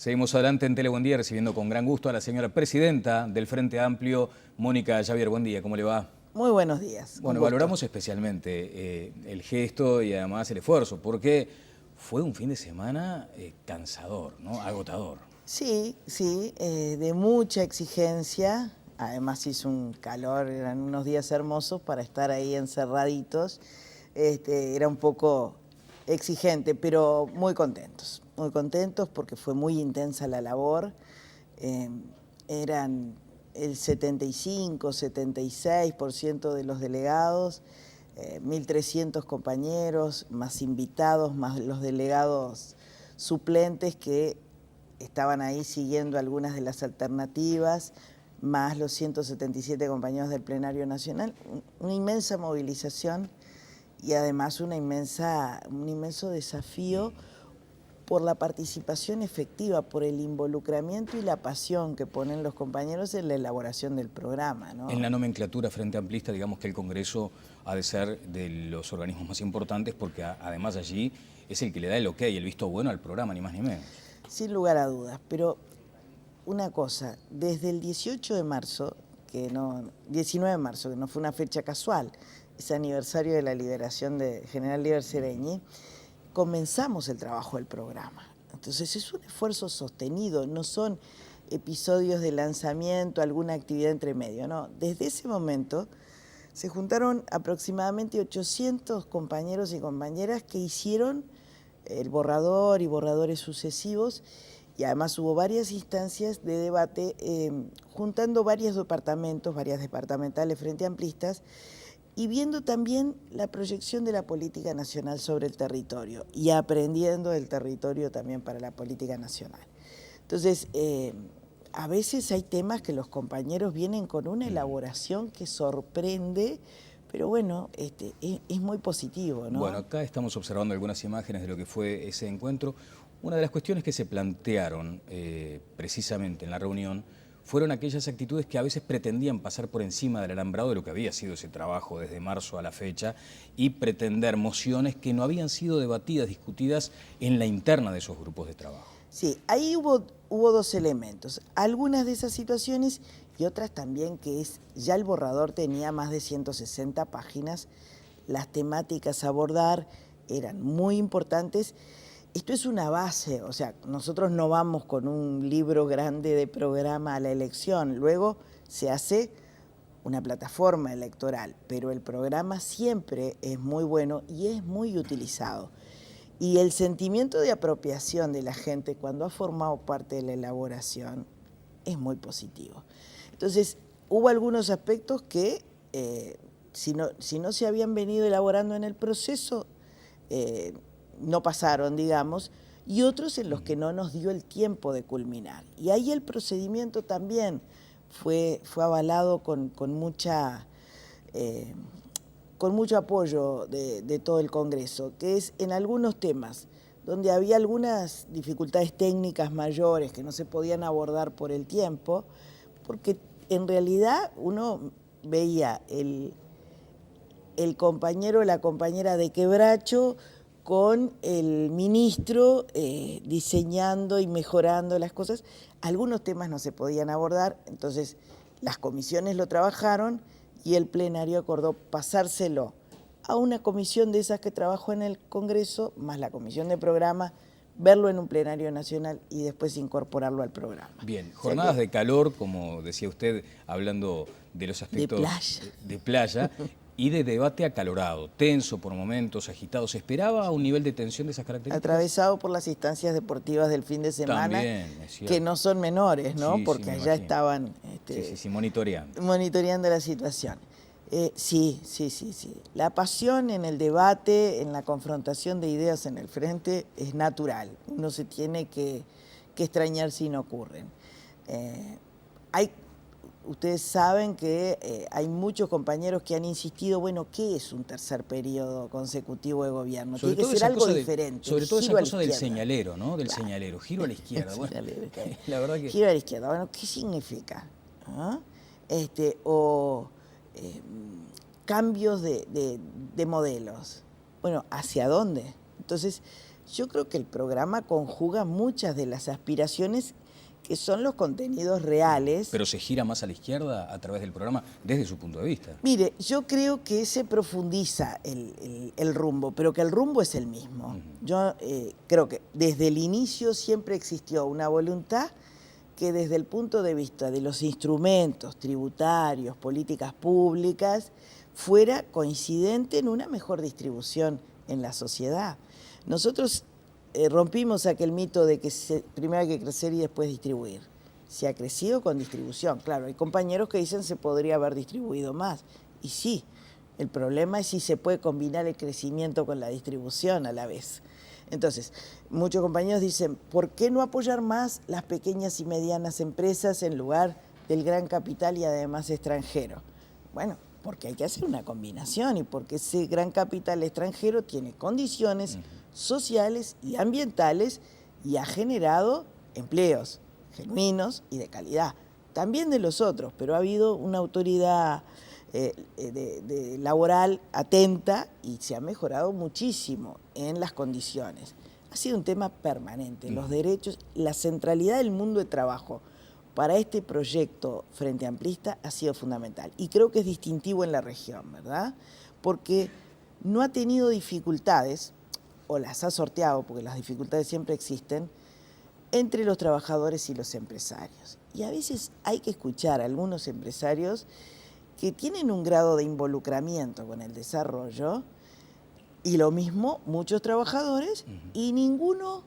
Seguimos adelante en Tele Buen Día, recibiendo con gran gusto a la señora presidenta del Frente Amplio, Mónica Javier. Buen día, ¿cómo le va? Muy buenos días. Bueno, valoramos especialmente el gesto y además el esfuerzo, porque fue un fin de semana cansador, ¿no? Agotador. Sí, sí, de mucha exigencia. Además hizo un calor, eran unos días hermosos para estar ahí encerraditos. Era un poco exigente, pero muy contentos porque fue muy intensa la labor. Eran el 75-76% de los delegados, 1.300 compañeros, más invitados, más los delegados suplentes que estaban ahí siguiendo algunas de las alternativas, más los 177 compañeros del Plenario Nacional, una inmensa movilización y además un inmenso desafío por la participación efectiva, por el involucramiento y la pasión que ponen los compañeros en la elaboración del programa, ¿no? En la nomenclatura frente amplista, digamos que el Congreso ha de ser de los organismos más importantes porque además allí es el que le da el ok, el visto bueno al programa, ni más ni menos. Sin lugar a dudas, pero una cosa, desde el 18 de marzo, 19 de marzo, que no fue una fecha casual, es aniversario de la liberación de General Líber Seregni, comenzamos el trabajo del programa. Entonces es un esfuerzo sostenido, no son episodios de lanzamiento, alguna actividad entre medio, no. Desde ese momento se juntaron aproximadamente 800 compañeros y compañeras que hicieron el borrador y borradores sucesivos, y además hubo varias instancias de debate juntando varios departamentos, varias departamentales frente amplistas, y viendo también la proyección de la política nacional sobre el territorio y aprendiendo del territorio también para la política nacional. Entonces, a veces hay temas que los compañeros vienen con una elaboración que sorprende, pero bueno, es muy positivo, ¿no? Bueno, acá estamos observando algunas imágenes de lo que fue ese encuentro. Una de las cuestiones que se plantearon precisamente en la reunión fueron aquellas actitudes que a veces pretendían pasar por encima del alambrado de lo que había sido ese trabajo desde marzo a la fecha y pretender mociones que no habían sido debatidas, discutidas en la interna de esos grupos de trabajo. Sí, ahí hubo dos elementos, algunas de esas situaciones y otras también que ya el borrador tenía más de 160 páginas, las temáticas a abordar eran muy importantes. Esto es una base, o sea, nosotros no vamos con un libro grande de programa a la elección, luego se hace una plataforma electoral, pero el programa siempre es muy bueno y es muy utilizado. Y el sentimiento de apropiación de la gente cuando ha formado parte de la elaboración es muy positivo. Entonces, hubo algunos aspectos que, si no se habían venido elaborando en el proceso, no pasaron, digamos, y otros en los que no nos dio el tiempo de culminar. Y ahí el procedimiento también fue avalado con mucho apoyo de todo el Congreso, que es en algunos temas donde había algunas dificultades técnicas mayores que no se podían abordar por el tiempo, porque en realidad uno veía el compañero o la compañera de quebracho con el ministro diseñando y mejorando las cosas. Algunos temas no se podían abordar, entonces las comisiones lo trabajaron y el plenario acordó pasárselo a una comisión de esas que trabajó en el Congreso, más la comisión de programa, verlo en un plenario nacional y después incorporarlo al programa. Bien, jornadas de calor, como decía usted, hablando de los aspectos de playa y de debate acalorado, tenso por momentos, agitado. ¿Se esperaba un nivel de tensión de esas características? Atravesado por las instancias deportivas del fin de semana, también, que no son menores, ¿no? Sí, porque sí, allá estaban monitoreando la situación. Sí. La pasión en el debate, en la confrontación de ideas en el frente es natural. Uno se tiene que extrañar si no ocurren. Ustedes saben que hay muchos compañeros que han insistido, bueno, ¿qué es un tercer periodo consecutivo de gobierno? Tiene que ser algo diferente. Sobre todo esa cosa del señalero, ¿no? Del señalero, giro a la izquierda. Bueno, la verdad que... Giro a la izquierda, bueno, ¿qué significa? ¿Ah? Cambios de modelos. Bueno, ¿hacia dónde? Entonces, Yo creo que el programa conjuga muchas de las aspiraciones que son los contenidos reales. Pero se gira más a la izquierda a través del programa desde su punto de vista. Mire, yo creo que se profundiza el rumbo, pero que el rumbo es el mismo. Yo creo que desde el inicio siempre existió una voluntad que desde el punto de vista de los instrumentos tributarios, políticas públicas, fuera coincidente en una mejor distribución en la sociedad. Nosotros rompimos aquel mito de que primero hay que crecer y después distribuir. Se ha crecido con distribución. Claro, hay compañeros que dicen se podría haber distribuido más. Y sí, el problema es si se puede combinar el crecimiento con la distribución a la vez. Entonces, muchos compañeros dicen, ¿por qué no apoyar más las pequeñas y medianas empresas en lugar del gran capital y además extranjero? Bueno, porque hay que hacer una combinación y porque ese gran capital extranjero tiene condiciones sociales y ambientales y ha generado empleos genuinos y de calidad, también de los otros, pero ha habido una autoridad laboral atenta y se ha mejorado muchísimo en las condiciones. Ha sido un tema permanente, los derechos, la centralidad del mundo de trabajo para este proyecto Frente Amplista ha sido fundamental y creo que es distintivo en la región, ¿verdad? Porque no ha tenido dificultades, o las ha sorteado, porque las dificultades siempre existen, entre los trabajadores y los empresarios. Y a veces hay que escuchar a algunos empresarios que tienen un grado de involucramiento con el desarrollo, y lo mismo muchos trabajadores, y ninguno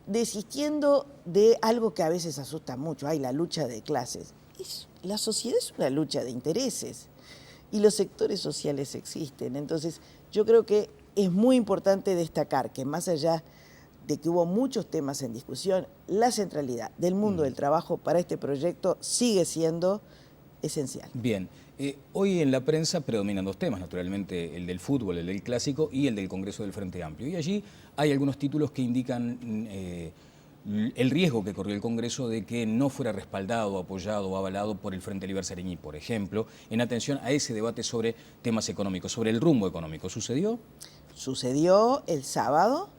desistiendo de algo que a veces asusta mucho, la lucha de clases. La sociedad es una lucha de intereses, y los sectores sociales existen. Entonces, yo creo que es muy importante destacar que más allá de que hubo muchos temas en discusión, la centralidad del mundo del trabajo para este proyecto sigue siendo esencial. Bien, hoy en la prensa predominan dos temas, naturalmente el del fútbol, el del clásico y el del Congreso del Frente Amplio. Y allí hay algunos títulos que indican el riesgo que corrió el Congreso de que no fuera respaldado, apoyado o avalado por el Frente Liber Sereñí, por ejemplo, en atención a ese debate sobre temas económicos, sobre el rumbo económico. ¿Sucedió? Sucedió el sábado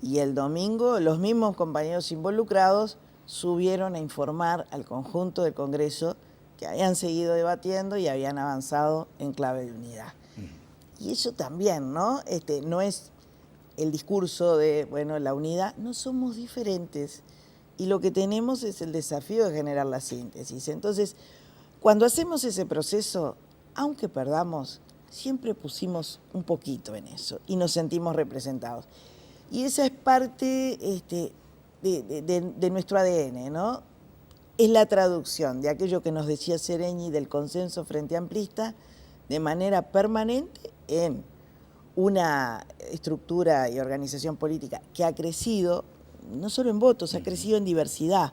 y el domingo los mismos compañeros involucrados subieron a informar al conjunto del Congreso que habían seguido debatiendo y habían avanzado en clave de unidad. Y eso también, ¿no? No es el discurso de, bueno, la unidad, no somos diferentes y lo que tenemos es el desafío de generar la síntesis. Entonces, cuando hacemos ese proceso, aunque perdamos, siempre pusimos un poquito en eso y nos sentimos representados. Y esa es parte de nuestro ADN, ¿no? Es la traducción de aquello que nos decía Sereñi del consenso Frente Amplista de manera permanente en una estructura y organización política que ha crecido, no solo en votos, ha crecido en diversidad,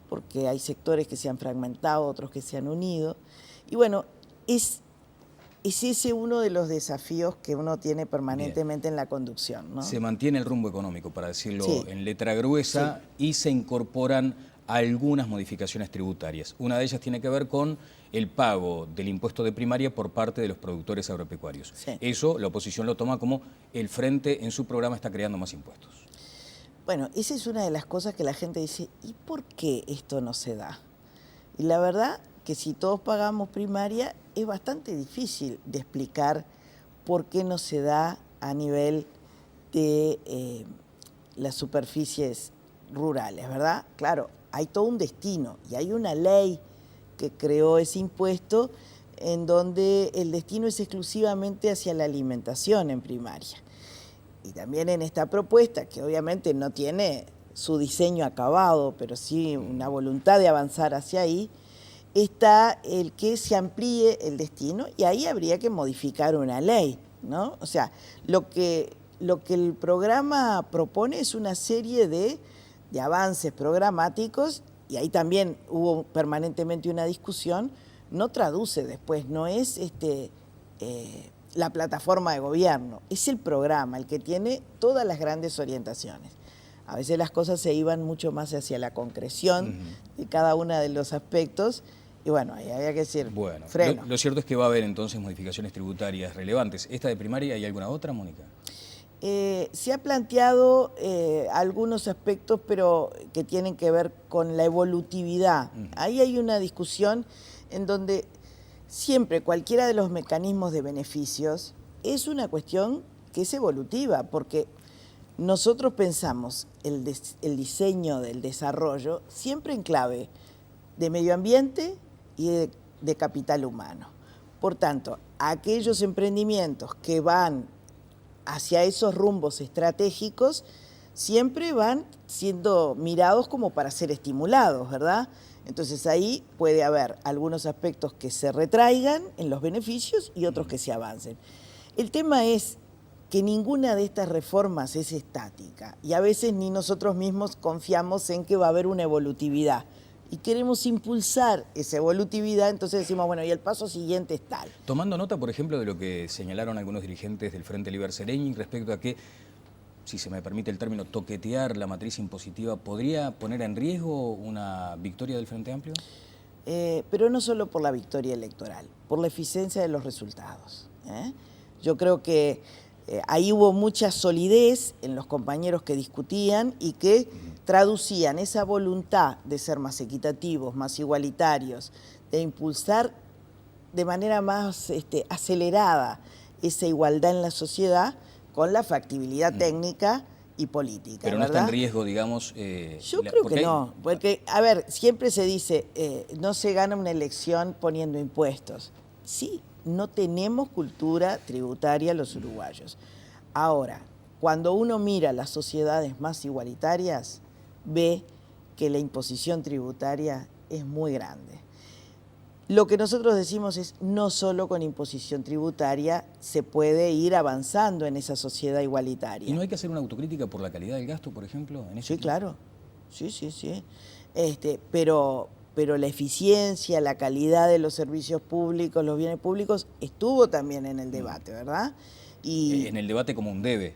porque hay sectores que se han fragmentado, otros que se han unido. Y bueno, es ese uno de los desafíos que uno tiene permanentemente en la conducción, ¿no? Se mantiene el rumbo económico, para decirlo en letra gruesa, sí, y se incorporan algunas modificaciones tributarias. Una de ellas tiene que ver con el pago del impuesto de primaria por parte de los productores agropecuarios. Sí. Eso la oposición lo toma como el Frente en su programa está creando más impuestos. Bueno, esa es una de las cosas que la gente dice, ¿y por qué esto no se da? Y la verdad que si todos pagamos primaria es bastante difícil de explicar por qué no se da a nivel de las superficies rurales, ¿verdad? Claro, hay todo un destino y hay una ley que creó ese impuesto en donde el destino es exclusivamente hacia la alimentación en primaria. Y también en esta propuesta, que obviamente no tiene su diseño acabado, pero sí una voluntad de avanzar hacia ahí, está el que se amplíe el destino y ahí habría que modificar una ley, ¿no? O sea, lo que el programa propone es una serie de avances programáticos y ahí también hubo permanentemente una discusión, no traduce después, no es la plataforma de gobierno, es el programa el que tiene todas las grandes orientaciones. A veces las cosas se iban mucho más hacia la concreción de cada uno de los aspectos y bueno, ahí había que decir Lo cierto es que va a haber entonces modificaciones tributarias relevantes. ¿Esta de primaria hay alguna otra, Mónica? Se ha planteado algunos aspectos, pero que tienen que ver con la evolutividad. Ahí hay una discusión en donde siempre cualquiera de los mecanismos de beneficios es una cuestión que es evolutiva, porque nosotros pensamos el diseño del desarrollo siempre en clave de medio ambiente y de capital humano. Por tanto, aquellos emprendimientos que van hacia esos rumbos estratégicos siempre van siendo mirados como para ser estimulados, ¿verdad? Entonces ahí puede haber algunos aspectos que se retraigan en los beneficios y otros que se avancen. El tema es que ninguna de estas reformas es estática y a veces ni nosotros mismos confiamos en que va a haber una evolutividad y queremos impulsar esa evolutividad, entonces decimos, bueno, y el paso siguiente es tal. Tomando nota, por ejemplo, de lo que señalaron algunos dirigentes del Frente Liber Seregni respecto a que, si se me permite el término, toquetear la matriz impositiva, ¿podría poner en riesgo una victoria del Frente Amplio? Pero no solo por la victoria electoral, por la eficiencia de los resultados. Yo creo que ahí hubo mucha solidez en los compañeros que discutían y que traducían esa voluntad de ser más equitativos, más igualitarios, de impulsar de manera más acelerada esa igualdad en la sociedad con la factibilidad técnica y política. Pero no ¿verdad? está en riesgo, digamos... Yo creo que no, porque, a ver, siempre se dice, no se gana una elección poniendo impuestos. Sí, no tenemos cultura tributaria los uruguayos. Ahora, cuando uno mira las sociedades más igualitarias, ve que la imposición tributaria es muy grande. Lo que nosotros decimos es, no solo con imposición tributaria se puede ir avanzando en esa sociedad igualitaria. ¿Y no hay que hacer una autocrítica por la calidad del gasto, por ejemplo? Sí, claro. Sí. Pero la eficiencia, la calidad de los servicios públicos, los bienes públicos, estuvo también en el debate, ¿verdad? Y en el debate como un debe.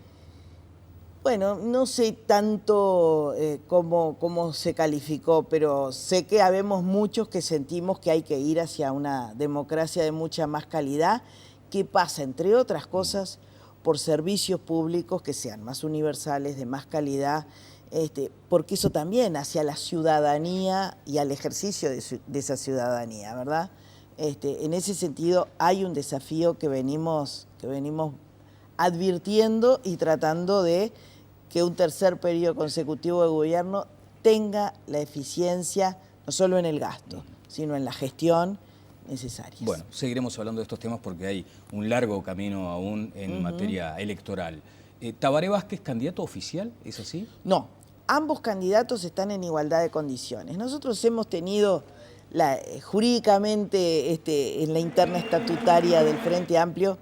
Bueno, no sé tanto cómo se calificó, pero sé que habemos muchos que sentimos que hay que ir hacia una democracia de mucha más calidad, que pasa, entre otras cosas, por servicios públicos que sean más universales, de más calidad, porque eso también hacia la ciudadanía y al ejercicio de esa ciudadanía, ¿verdad? En ese sentido hay un desafío que venimos advirtiendo y tratando de que un tercer periodo consecutivo de gobierno tenga la eficiencia, no solo en el gasto, sino en la gestión necesaria. Bueno, seguiremos hablando de estos temas porque hay un largo camino aún en materia electoral. ¿Tabaré Vázquez candidato oficial? ¿Es así? No, ambos candidatos están en igualdad de condiciones. Nosotros hemos tenido jurídicamente en la interna estatutaria del Frente Amplio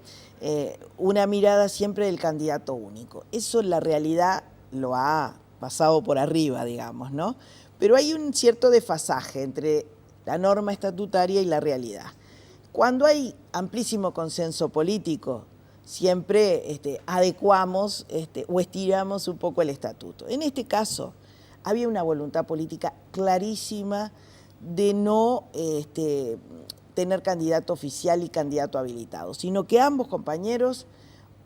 una mirada siempre del candidato único. Eso la realidad lo ha pasado por arriba, digamos, ¿no? Pero hay un cierto desfasaje entre la norma estatutaria y la realidad. Cuando hay amplísimo consenso político, siempre adecuamos o estiramos un poco el estatuto. En este caso, había una voluntad política clarísima de no tener candidato oficial y candidato habilitado, sino que ambos compañeros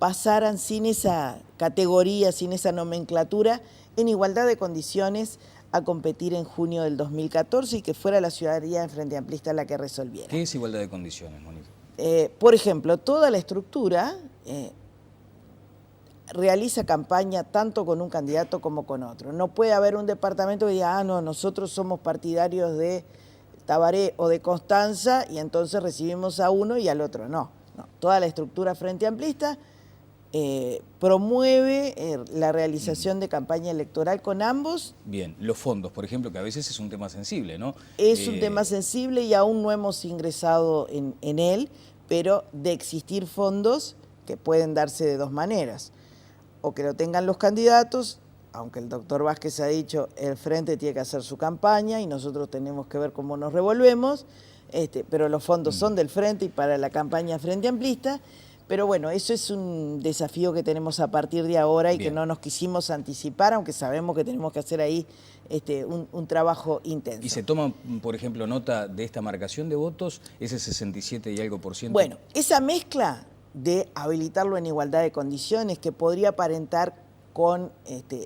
pasaran sin esa categoría, sin esa nomenclatura, en igualdad de condiciones a competir en junio del 2014 y que fuera la ciudadanía del Frente Amplista la que resolviera. ¿Qué es igualdad de condiciones, Mónica? Por ejemplo, toda la estructura realiza campaña tanto con un candidato como con otro. No puede haber un departamento que diga, no, nosotros somos partidarios de Tabaré o de Constanza y entonces recibimos a uno y al otro no. Toda la estructura Frente Amplista promueve la realización de campaña electoral con ambos. Bien, los fondos, por ejemplo, que a veces es un tema sensible, ¿no? Es un tema sensible y aún no hemos ingresado en él, pero de existir fondos que pueden darse de dos maneras. O que lo tengan los candidatos, aunque el doctor Vázquez ha dicho, el Frente tiene que hacer su campaña y nosotros tenemos que ver cómo nos revolvemos, pero los fondos son del Frente y para la campaña Frente Amplista. Pero bueno, eso es un desafío que tenemos a partir de ahora y que no nos quisimos anticipar, aunque sabemos que tenemos que hacer ahí un trabajo intenso. ¿Y se toma, por ejemplo, nota de esta marcación de votos, ese 67 y algo %? Bueno, esa mezcla de habilitarlo en igualdad de condiciones, que podría aparentar con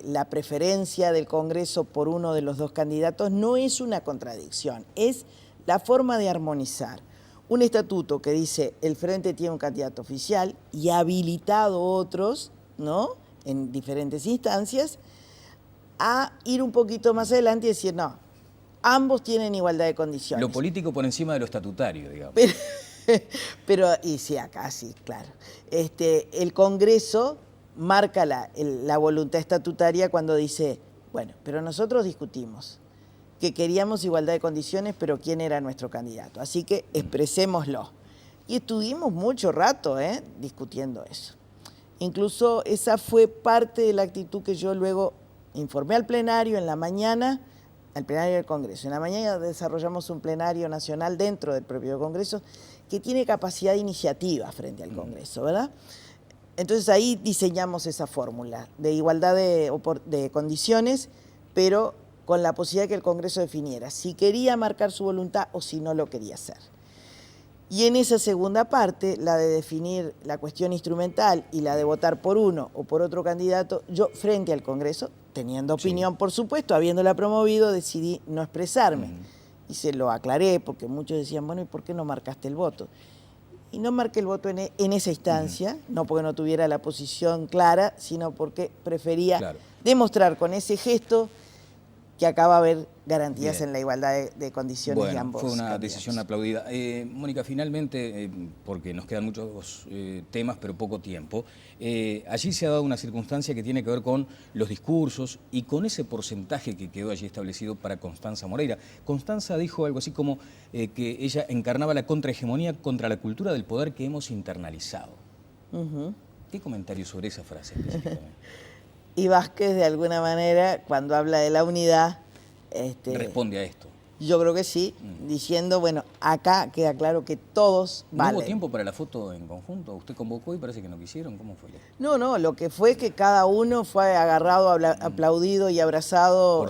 la preferencia del Congreso por uno de los dos candidatos, no es una contradicción, es la forma de armonizar un estatuto que dice el Frente tiene un candidato oficial y ha habilitado otros, ¿no?, en diferentes instancias, a ir un poquito más adelante y decir, no, ambos tienen igualdad de condiciones. Lo político por encima de lo estatutario, digamos. Pero y sí, acá sí, claro. El Congreso marca la voluntad estatutaria cuando dice, bueno, pero nosotros discutimos que queríamos igualdad de condiciones, pero ¿quién era nuestro candidato? Así que expresémoslo. Y estuvimos mucho rato discutiendo eso. Incluso esa fue parte de la actitud que yo luego informé al plenario en la mañana, al plenario del Congreso. En la mañana desarrollamos un plenario nacional dentro del propio Congreso que tiene capacidad de iniciativa frente al Congreso, ¿verdad? Entonces ahí diseñamos esa fórmula de igualdad de condiciones, pero con la posibilidad de que el Congreso definiera si quería marcar su voluntad o si no lo quería hacer. Y en esa segunda parte, la de definir la cuestión instrumental y la de votar por uno o por otro candidato, yo frente al Congreso, teniendo opinión, por supuesto, habiéndola promovido, decidí no expresarme. Y se lo aclaré, porque muchos decían, bueno, ¿y por qué no marcaste el voto? Y no marqué el voto en esa instancia, no porque no tuviera la posición clara, sino porque prefería demostrar con ese gesto que acá va a haber garantías en la igualdad de condiciones de ambos. Fue una candidatos. decisión aplaudida. Mónica, finalmente, porque nos quedan muchos temas, pero poco tiempo, allí se ha dado una circunstancia que tiene que ver con los discursos y con ese porcentaje que quedó allí establecido para Constanza Moreira. Constanza dijo algo así como que ella encarnaba la contrahegemonía contra la cultura del poder que hemos internalizado. ¿Qué comentario sobre esa frase específicamente? Y Vázquez, de alguna manera, cuando habla de la unidad... responde a esto. Yo creo que sí, diciendo, bueno, acá queda claro que todos valen. ¿No hubo tiempo para la foto en conjunto? ¿Usted convocó y parece que no quisieron? ¿Cómo fue? No, lo que fue que cada uno fue agarrado, aplaudido y abrazado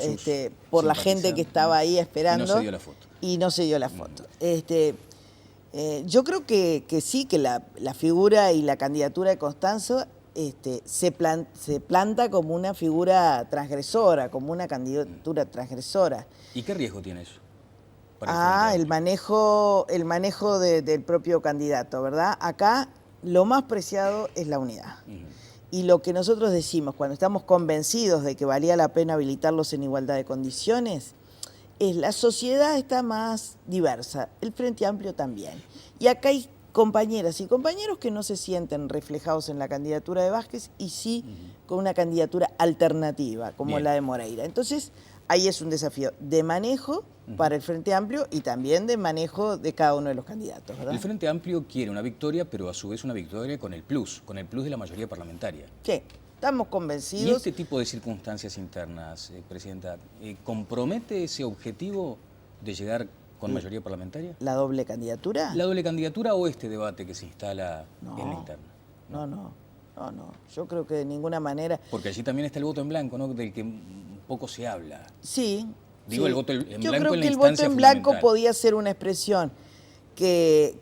por la gente que estaba ahí esperando. Y no se dio la foto. Y no se dio la foto. Yo creo que sí, que la figura y la candidatura de Constanza se planta como una figura transgresora, como una candidatura transgresora. ¿Y qué riesgo tiene eso? El manejo del propio candidato, ¿verdad? Acá lo más preciado es la unidad. Y lo que nosotros decimos cuando estamos convencidos de que valía la pena habilitarlos en igualdad de condiciones es la sociedad está más diversa, el Frente Amplio también. Y acá hay compañeras y compañeros que no se sienten reflejados en la candidatura de Vázquez y sí con una candidatura alternativa, como la de Moreira. Entonces, ahí es un desafío de manejo para el Frente Amplio y también de manejo de cada uno de los candidatos, ¿verdad? El Frente Amplio quiere una victoria, pero a su vez una victoria con el plus de la mayoría parlamentaria. Sí, estamos convencidos. ¿Y este tipo de circunstancias internas, Presidenta, compromete ese objetivo de llegar con mayoría parlamentaria? ¿La doble candidatura? ¿La doble candidatura o este debate que se instala en la interna? No. Yo creo que de ninguna manera. Porque allí también está el voto en blanco, ¿no?, del que poco se habla. Sí. Digo, el voto en blanco en la instancia Yo creo que el voto en blanco podía ser una expresión que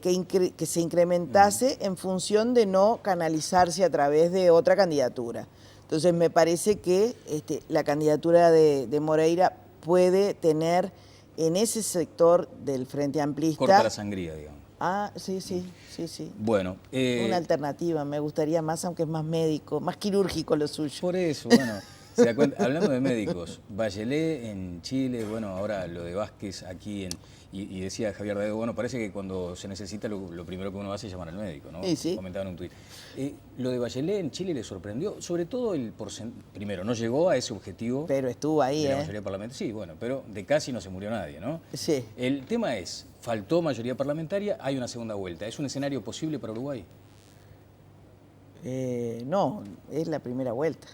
se incrementase en función de no canalizarse a través de otra candidatura. Entonces me parece que la candidatura de Moreira puede tener en ese sector del Frente Amplista... Corta la sangría, digamos. Sí. Bueno. Una alternativa, me gustaría más, aunque es más médico, más quirúrgico lo suyo. Por eso, bueno, se da cuenta, hablando de médicos, Bachelet en Chile, bueno, ahora lo de Vázquez aquí y decía Javier Daedo, bueno, parece que cuando se necesita lo primero que uno hace es llamar al médico, ¿no? Sí. Comentaba en un tuit. Lo de Bachelet en Chile le sorprendió, sobre todo primero, no llegó a ese objetivo. Pero estuvo ahí, de la mayoría parlamentaria. Sí, bueno, pero de casi no se murió nadie, ¿no? Sí. El tema es, faltó mayoría parlamentaria, hay una segunda vuelta. ¿Es un escenario posible para Uruguay? No, es la primera vuelta.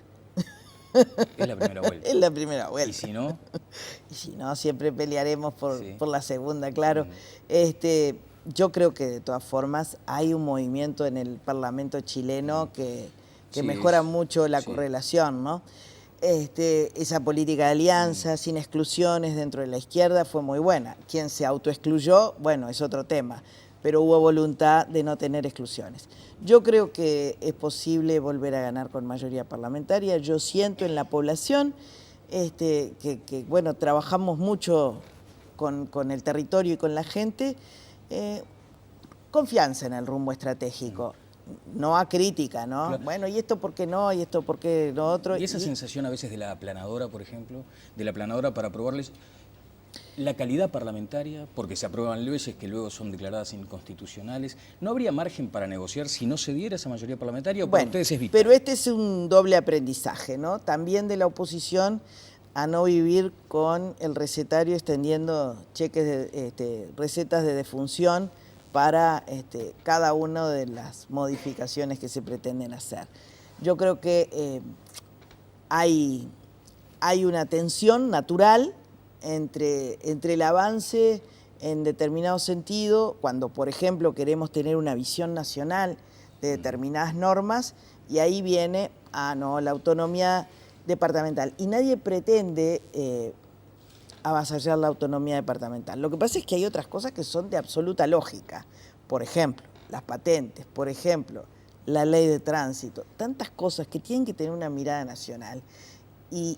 Es la primera vuelta. Es la primera vuelta. ¿Y si no? Y si no, siempre pelearemos por la segunda, claro. Yo creo que de todas formas hay un movimiento en el Parlamento chileno que mejora mucho la correlación, ¿no? Esa política de alianza, sin exclusiones dentro de la izquierda, fue muy buena. Quien se autoexcluyó, bueno, es otro tema. pero hubo voluntad de no tener exclusiones. Yo creo que es posible volver a ganar con mayoría parlamentaria. Yo siento en la población que bueno, trabajamos mucho con el territorio y con la gente, confianza en el rumbo estratégico. No a crítica, ¿no? Claro. Bueno, ¿y esto por qué no? ¿Y esto por qué lo otro? Y esa sensación a veces de la aplanadora, por ejemplo, de la aplanadora para aprobarles la calidad parlamentaria, porque se aprueban leyes que luego son declaradas inconstitucionales. ¿No habría margen para negociar si no se diera esa mayoría parlamentaria o para ustedes es vital? Pero este es un doble aprendizaje, ¿no? También de la oposición a no vivir con el recetario extendiendo cheques de recetas de defunción para cada una de las modificaciones que se pretenden hacer. Yo creo que hay una tensión natural entre el avance en determinado sentido, cuando, por ejemplo, queremos tener una visión nacional de determinadas normas, y ahí viene, no, la autonomía departamental. Y nadie pretende avasallar la autonomía departamental. Lo que pasa es que hay otras cosas que son de absoluta lógica. Por ejemplo, las patentes, por ejemplo, la ley de tránsito. Tantas cosas que tienen que tener una mirada nacional y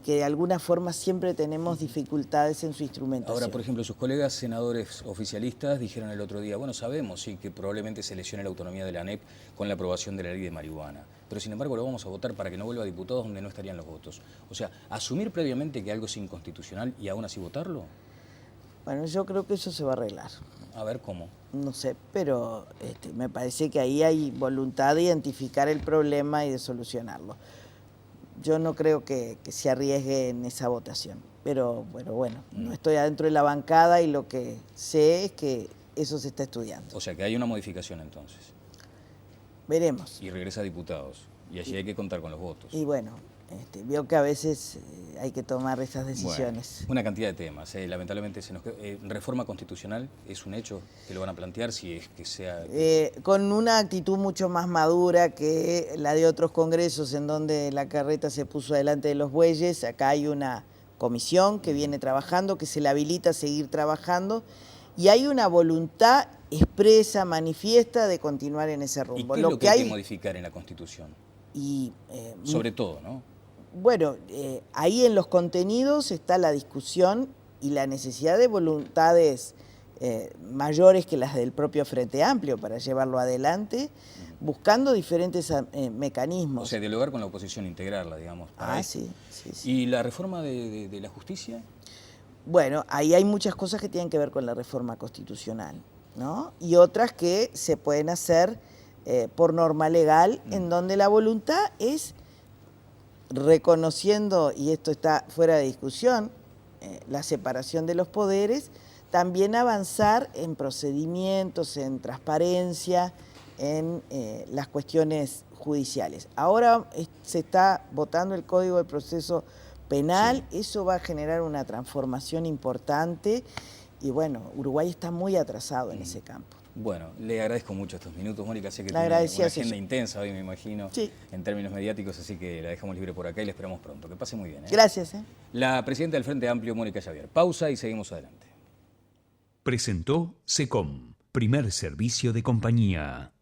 que de alguna forma siempre tenemos dificultades en su instrumentación. Ahora, por ejemplo, sus colegas senadores oficialistas dijeron el otro día, bueno, sabemos sí que probablemente se lesione la autonomía de la ANEP con la aprobación de la ley de marihuana, pero sin embargo lo vamos a votar para que no vuelva a diputados donde no estarían los votos. O sea, asumir previamente que algo es inconstitucional y aún así votarlo. Bueno, yo creo que eso se va a arreglar. A ver, ¿cómo? No sé, pero me parece que ahí hay voluntad de identificar el problema y de solucionarlo. Yo no creo que se arriesgue en esa votación, pero bueno, no estoy adentro de la bancada y lo que sé es que eso se está estudiando. O sea, que hay una modificación entonces. Veremos. Y regresa a diputados, y allí hay que contar con los votos. Y bueno, veo que a veces hay que tomar esas decisiones. Bueno, una cantidad de temas. Lamentablemente, reforma constitucional es un hecho que lo van a plantear si es que sea... Con una actitud mucho más madura que la de otros congresos en donde la carreta se puso delante de los bueyes. Acá hay una comisión que viene trabajando, que se le habilita a seguir trabajando, y hay una voluntad expresa, manifiesta de continuar en ese rumbo. ¿Y qué es lo que hay que modificar en la Constitución? Sobre todo, ¿no? Bueno, ahí en los contenidos está la discusión y la necesidad de voluntades mayores que las del propio Frente Amplio para llevarlo adelante, buscando diferentes mecanismos. O sea, dialogar con la oposición, integrarla, digamos. Sí. ¿Y la reforma de la justicia? Bueno, ahí hay muchas cosas que tienen que ver con la reforma constitucional, ¿no? Y otras que se pueden hacer por norma legal, en donde la voluntad es, reconociendo, y esto está fuera de discusión, la separación de los poderes, también avanzar en procedimientos, en transparencia, en las cuestiones judiciales. Ahora se está votando el Código de Proceso Penal, sí. Eso va a generar una transformación importante y bueno, Uruguay está muy atrasado en ese campo. Bueno, le agradezco mucho estos minutos, Mónica. Sé que tiene una agenda intensa hoy, me imagino, sí, en términos mediáticos, así que la dejamos libre por acá y la esperamos pronto. Que pase muy bien. Gracias. La presidenta del Frente Amplio, Mónica Javier. Pausa y seguimos adelante. Presentó SECOM, primer servicio de compañía.